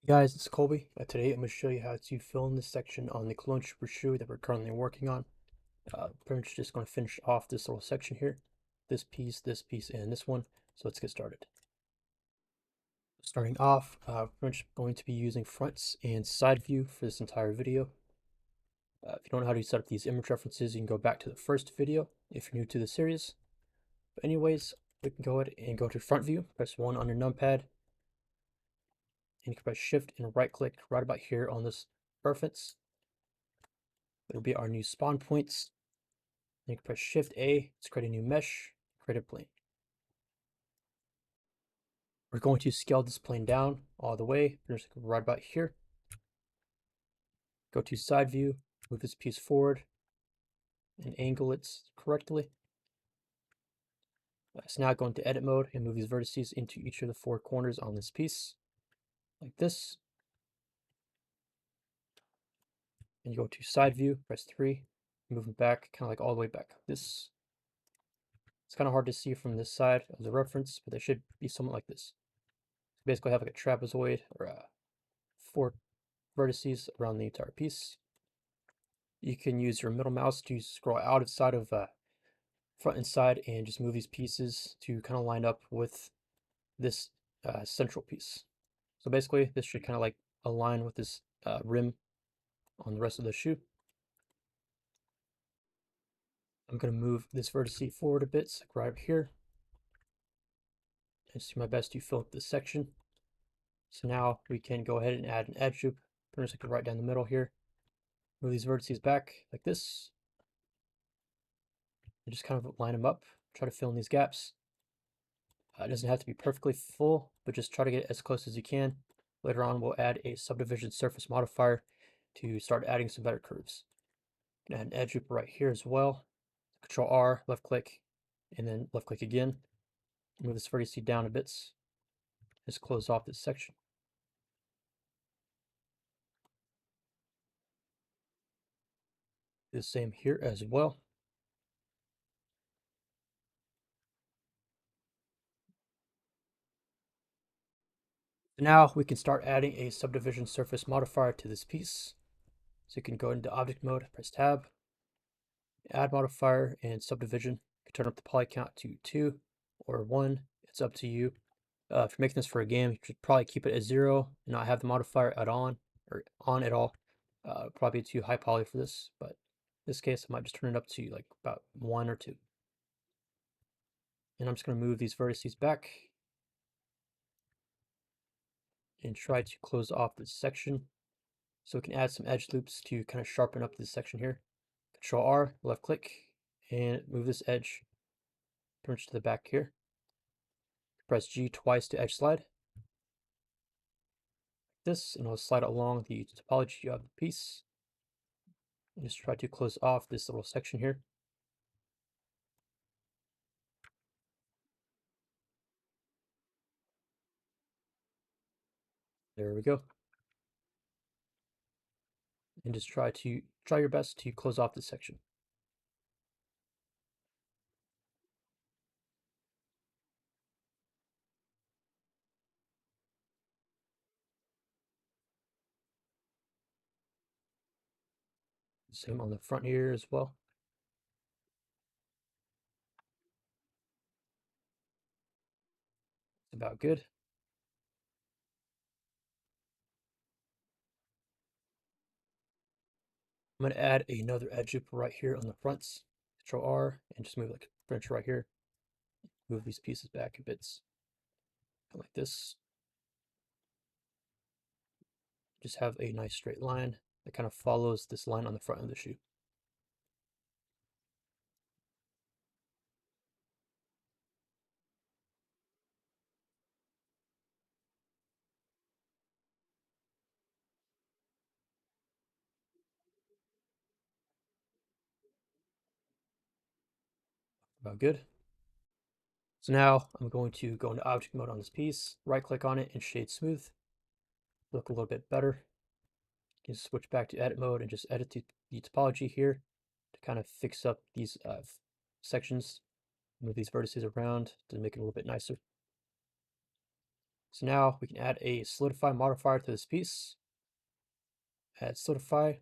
Hey guys, it's Colby. Today I'm going to show you how to fill in this section on the clone trooper shoe that we're currently working on. Pretty much just going to finish off this little section here. This piece, and this one. So let's get started. Starting off, pretty much going to be using fronts and side view for this entire video. If you don't know how to set up these image references, you can go back to the first video if you're new to the series. But anyways, we can go ahead and go to front view, press 1 on your numpad, and you can press shift and right click right about here on this reference. It'll be our new spawn points. Then you can press shift A to create a new mesh, create a plane. We're going to scale this plane down all the way, just right about here. Go to side view, move this piece forward, and angle it correctly. So now go into edit mode and move these vertices into each of the 4 corners on this piece, like this. And you go to side view, press 3, move them back, kind of like all the way back. This, it's kind of hard to see from this side of the reference, but they should be somewhat like this. So basically have like a trapezoid or 4 vertices around the entire piece. You can use your middle mouse to scroll outside of front and side and just move these pieces to kind of line up with this central piece. So basically this should kind of like align with this rim on the rest of the shoe. I'm going to move this vertice forward a bit, so right here. And do my best to fill up this section. So now we can go ahead and add an edge loop, pretty much like right down the middle here. Move these vertices back like this. And just kind of line them up, try to fill in these gaps. It doesn't have to be perfectly full, but just try to get as close as you can. Later on, we'll add a subdivision surface modifier to start adding some better curves. Add an edge loop right here as well. Control R, left click, and then left click again. Move this vertex down a bit. Just close off this section. Do the same here as well. Now we can start adding a subdivision surface modifier to this piece. So you can go into object mode, press tab, add modifier, and subdivision. You can turn up the poly count to 2 or 1. It's up to you. If you're making this for a game, you should probably keep it at 0 and not have the modifier at on at all. Probably too high poly for this, but in this case I might just turn it up to like about 1 or 2. And I'm just going to move these vertices back and try to close off this section. So we can add some edge loops to kind of sharpen up this section here. Control R, left click, and move this edge pretty much to the back here. Press G twice to edge slide. This, and I'll slide it along the topology of the piece. And just try to close off this little section here. There we go. And just try your best to close off this section. Same on the front here as well. It's about good. I'm going to add another edge loop right here on the fronts. Control R and just move like a bunch right here. Move these pieces back a bit. Like this. Just have a nice straight line that kind of follows this line on the front of the shoe. About good. So now I'm going to go into object mode on this piece, right click on it and shade smooth. Look a little bit better. You can switch back to edit mode and just edit the topology here to kind of fix up these sections. Move these vertices around to make it a little bit nicer. So now we can add a solidify modifier to this piece. Add solidify.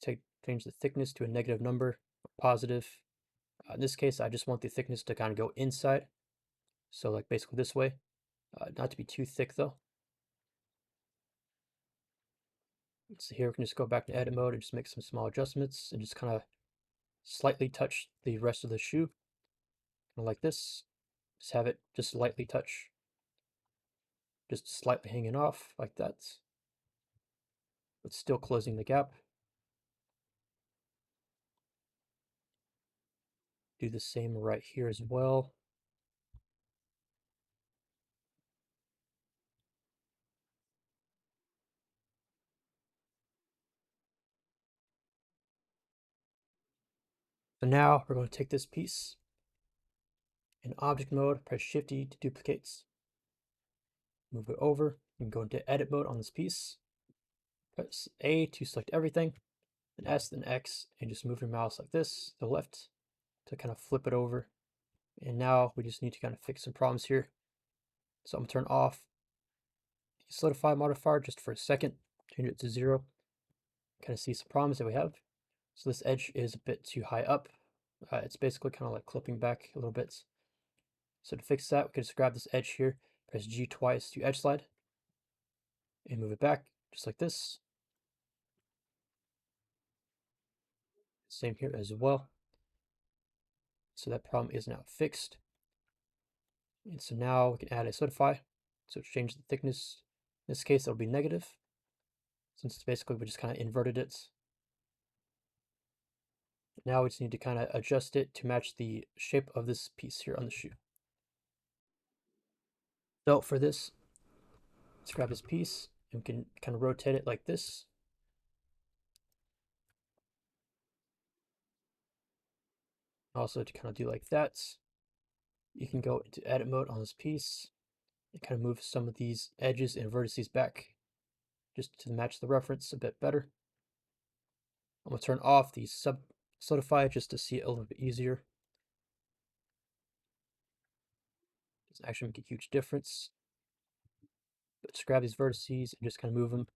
Change the thickness to a negative number, positive. In this case, I just want the thickness to kind of go inside. So like basically this way. Not to be too thick though. So here we can just go back to edit mode and just make some small adjustments and just kind of slightly touch the rest of the shoe. Kind of like this. Just have it just lightly touch. Just slightly hanging off like that. But still closing the gap. Do the same right here as well. So now we're going to take this piece in object mode, press Shift E to duplicates. Move it over and go into edit mode on this piece. Press A to select everything, then S, then X, and just move your mouse like this to the left to kind of flip it over. And now we just need to kind of fix some problems here. So I'm gonna turn off the solidify modifier just for a second, change it to 0. Kind of see some problems that we have. So this edge is a bit too high up. It's basically kind of like clipping back a little bit. So to fix that, we can just grab this edge here, press G twice to edge slide, and move it back just like this. Same here as well. So that problem is now fixed. And so now we can add a solidify. So change the thickness. In this case, it'll be negative, since it's basically we just kind of inverted it. Now we just need to kind of adjust it to match the shape of this piece here on the shoe. So for this, let's grab this piece and we can kind of rotate it like this. Also to kind of do like that. You can go into edit mode on this piece and kind of move some of these edges and vertices back just to match the reference a bit better. I'm going to turn off the solidify just to see it a little bit easier. Doesn't actually make a huge difference. But just grab these vertices and just kind of move them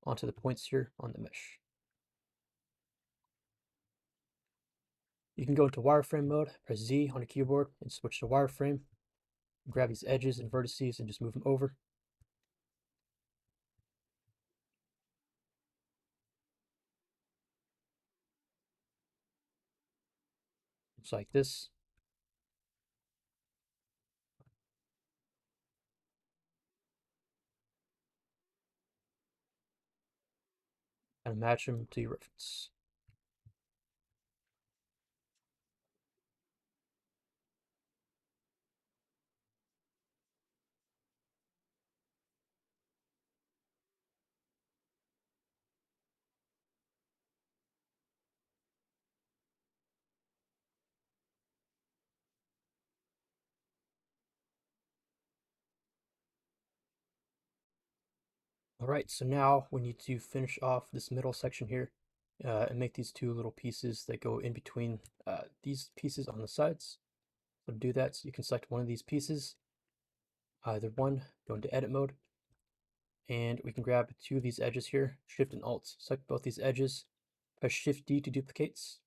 onto the points here on the mesh. You can go into wireframe mode, press Z on the keyboard and switch to wireframe. Grab these edges and vertices and just move them over. Just like this. And match them to your reference. Alright, so now we need to finish off this middle section here and make these two little pieces that go in between these pieces on the sides. So to do that, so you can select one of these pieces, either one, go into edit mode, and we can grab two of these edges here, Shift and Alt, select both these edges, press Shift D to duplicates,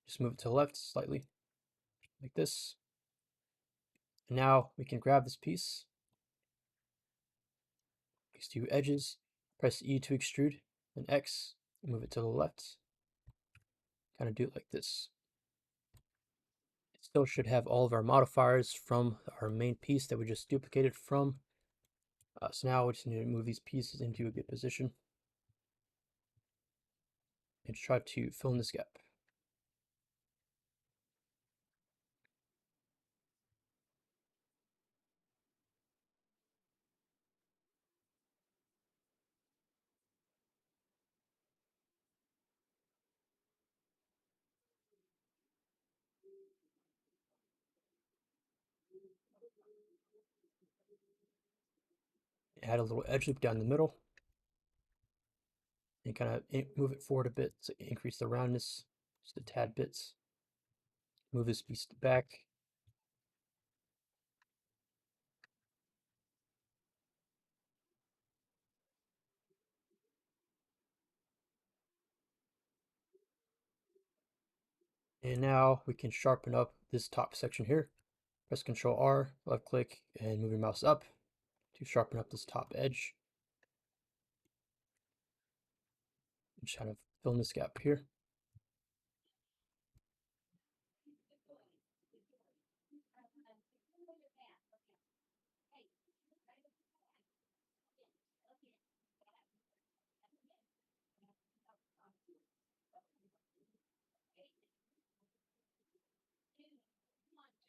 just move it to the left slightly, like this. And now we can grab this piece, these two edges, press E to extrude, and X, and move it to the left. Kind of do it like this. It still should have all of our modifiers from our main piece that we just duplicated from. So now we just need to move these pieces into a good position and try to fill in this gap. Add a little edge loop down the middle and kind of move it forward a bit to increase the roundness just a tad bits. Move this piece back. And now we can sharpen up this top section here. Press Ctrl R, left click, and move your mouse up to sharpen up this top edge. And just kind of fill in this gap here.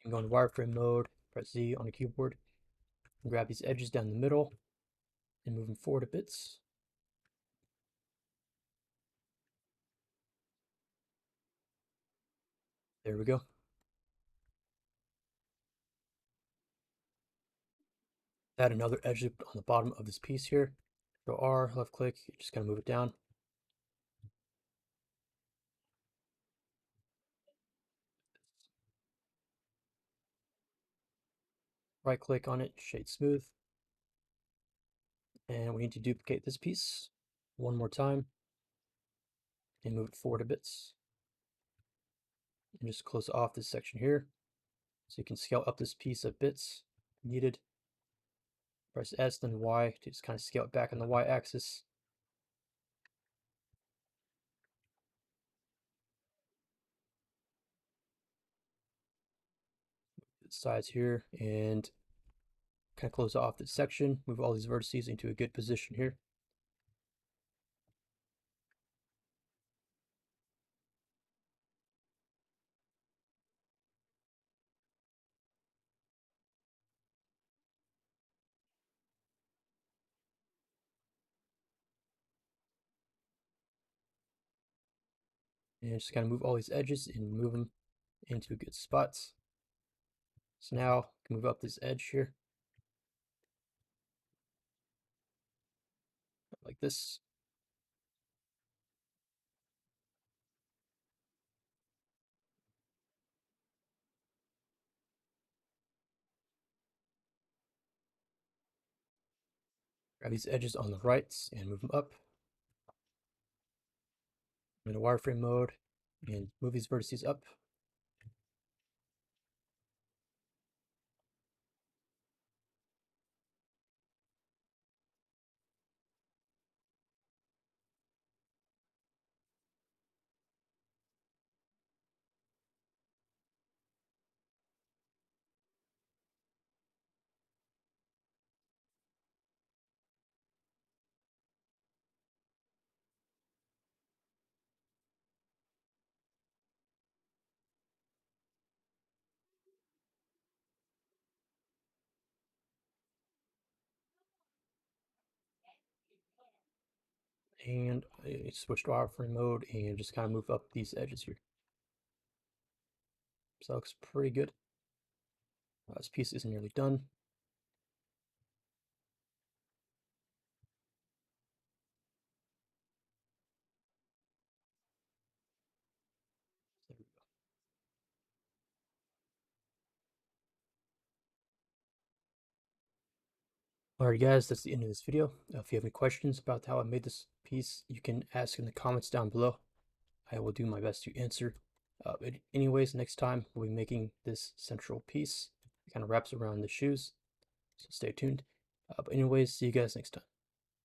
You can go into wireframe mode, press Z on the keyboard, and grab these edges down the middle and move them forward a bit. There we go. Add another edge loop on the bottom of this piece here. Go R, left click, just kind of move it down. Right click on it, shade smooth. And we need to duplicate this piece one more time and move it forward a bit. And just close off this section here. So you can scale up this piece a bit needed. Press S, then Y to just kind of scale it back on the Y axis. Sides here and kind of close off this section. Move all these vertices into a good position here. And just kind of move all these edges and move them into good spots. So now I can move up this edge here like this. Grab these edges on the right and move them up. I'm in a wireframe mode and move these vertices up. And I switched to wireframe mode and just kind of move up these edges here. So that looks pretty good. This piece is nearly done. There we go. Alright guys, that's the end of this video. If you have any questions about how I made this piece, you can ask in the comments down below. I will do my best to answer. But anyways, next time we'll be making this central piece. It kind of wraps around the shoes, so stay tuned. But anyways, see you guys next time.